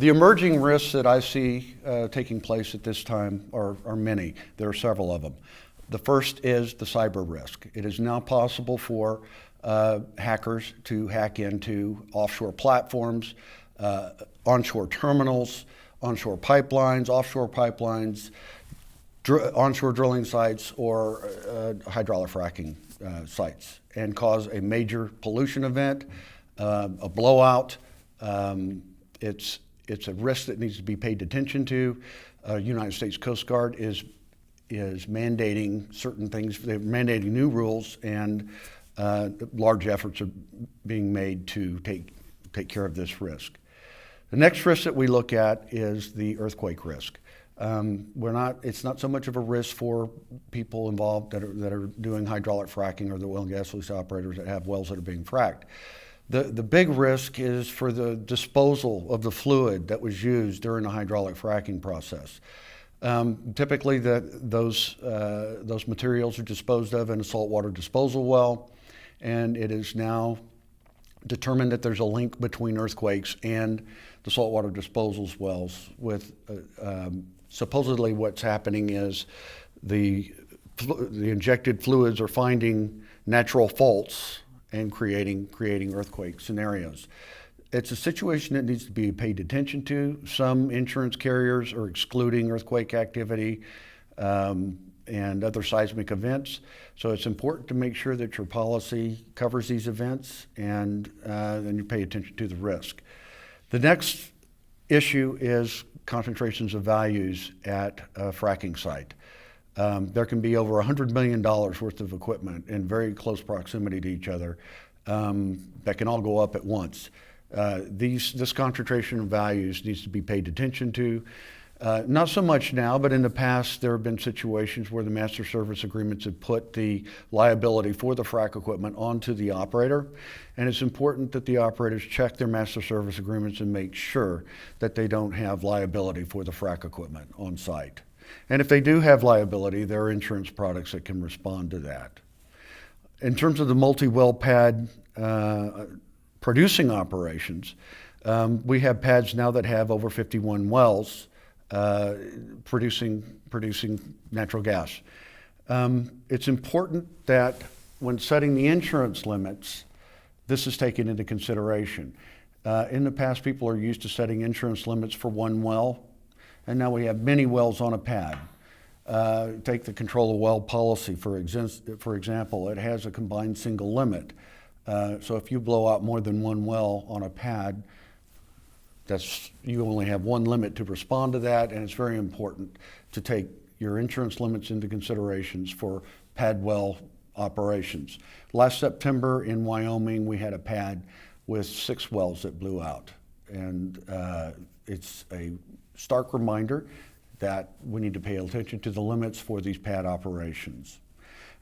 The emerging risks that I see taking place at this time are many. There are several of them. The first is the cyber risk. It is now possible for hackers to hack into offshore platforms, onshore terminals, onshore pipelines, offshore pipelines, onshore drilling sites, or hydraulic fracking sites, and cause a major pollution event, a blowout. It's a risk that needs to be paid attention to. United States Coast Guard is mandating certain things. They're mandating new rules, and large efforts are being made to take care of this risk. The next risk that we look at is the earthquake risk. It's not so much of a risk for people involved that are doing hydraulic fracking, or the oil and gas lease operators that have wells that are being fracked. The big risk is for the disposal of the fluid that was used during the hydraulic fracking process. Typically, those materials are disposed of in a saltwater disposal well, and it is now determined that there's a link between earthquakes and the saltwater disposal wells. With supposedly what's happening is the injected fluids are finding natural faults and creating earthquake scenarios. It's a situation that needs to be paid attention to. Some insurance carriers are excluding earthquake activity and other seismic events. So it's important to make sure that your policy covers these events, and then you pay attention to the risk. The next issue is concentrations of values at a fracking site. There can be over $100 million worth of equipment in very close proximity to each other that can all go up at once. This concentration of values needs to be paid attention to. Not so much now, but in the past there have been situations where the master service agreements have put the liability for the frac equipment onto the operator, and it's important that the operators check their master service agreements and make sure that they don't have liability for the frac equipment on site. And if they do have liability, there are insurance products that can respond to that. In terms of the multi-well pad producing operations, we have pads now that have over 51 wells producing natural gas. It's important that when setting the insurance limits, this is taken into consideration. In the past, people are used to setting insurance limits for one well, and now we have many wells on a pad. Take the control of well policy, for example. It has a combined single limit. So if you blow out more than one well on a pad, you only have one limit to respond to that, and it's very important to take your insurance limits into considerations for pad well operations. Last September in Wyoming, we had a pad with 6 wells that blew out, and it's a stark reminder that we need to pay attention to the limits for these pad operations.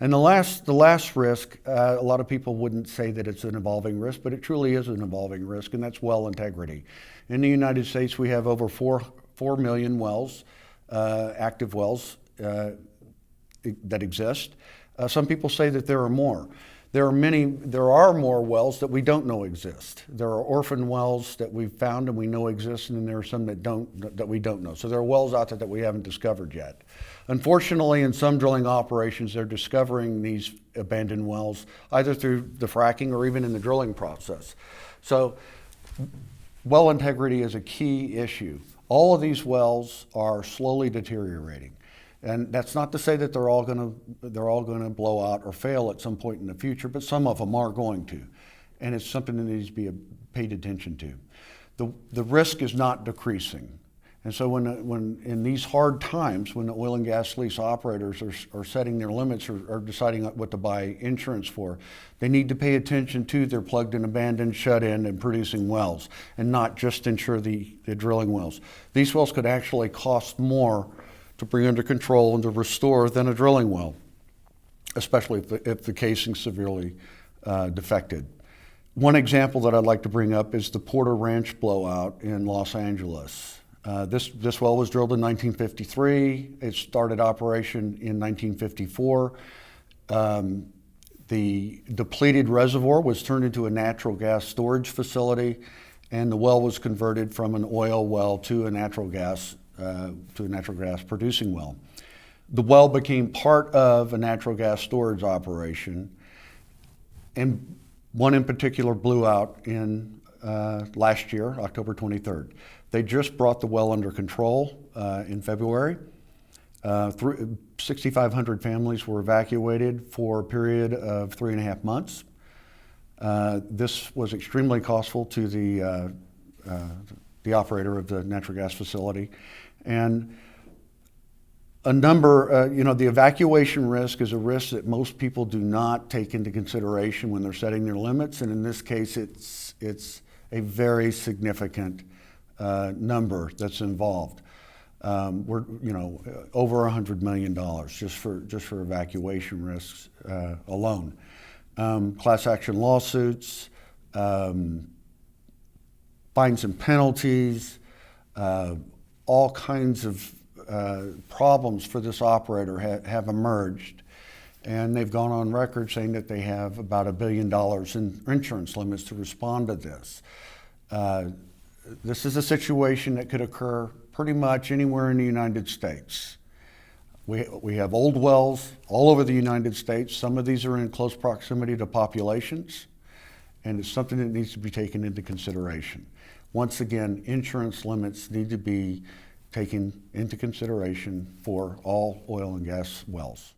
And the last risk, a lot of people wouldn't say that it's an evolving risk, but it truly is an evolving risk, and that's well integrity. In the United States, we have over 4 million wells, active wells that exist. Some people say that there are more. There are more wells that we don't know exist. There are orphan wells that we've found and we know exist, and then there are some that we don't know. So there are wells out there that we haven't discovered yet. Unfortunately, in some drilling operations, they're discovering these abandoned wells either through the fracking or even in the drilling process. So well integrity is a key issue. All of these wells are slowly deteriorating. And that's not to say that they're all going to blow out or fail at some point in the future, but some of them are going to. And it's something that needs to be paid attention to. The risk is not decreasing. And so when in these hard times, when the oil and gas lease operators are setting their limits or deciding what to buy insurance for, they need to pay attention to their plugged and abandoned, shut in, and producing wells, and not just insure the drilling wells. These wells could actually cost more to bring under control and to restore than a drilling well, especially if the casing's severely defected. One example that I'd like to bring up is the Porter Ranch blowout in Los Angeles. This well was drilled in 1953. It started operation in 1954. The depleted reservoir was turned into a natural gas storage facility, and the well was converted from an oil well to a natural gas producing well. The well became part of a natural gas storage operation, and one in particular blew out in last year, October 23rd. They just brought the well under control in February. 6,500 families were evacuated for a period of 3.5 months. This was extremely costful to the operator of the natural gas facility. And a number, the evacuation risk is a risk that most people do not take into consideration when they're setting their limits. And in this case, it's a very significant number that's involved. We're over $100 million just for evacuation risks alone. Class action lawsuits, fines and penalties, all kinds of problems for this operator have emerged, and they've gone on record saying that they have about $1 billion in insurance limits to respond to this. This is a situation that could occur pretty much anywhere in the United States. We have old wells all over the United States. Some of these are in close proximity to populations, and it's something that needs to be taken into consideration. Once again, insurance limits need to be taken into consideration for all oil and gas wells.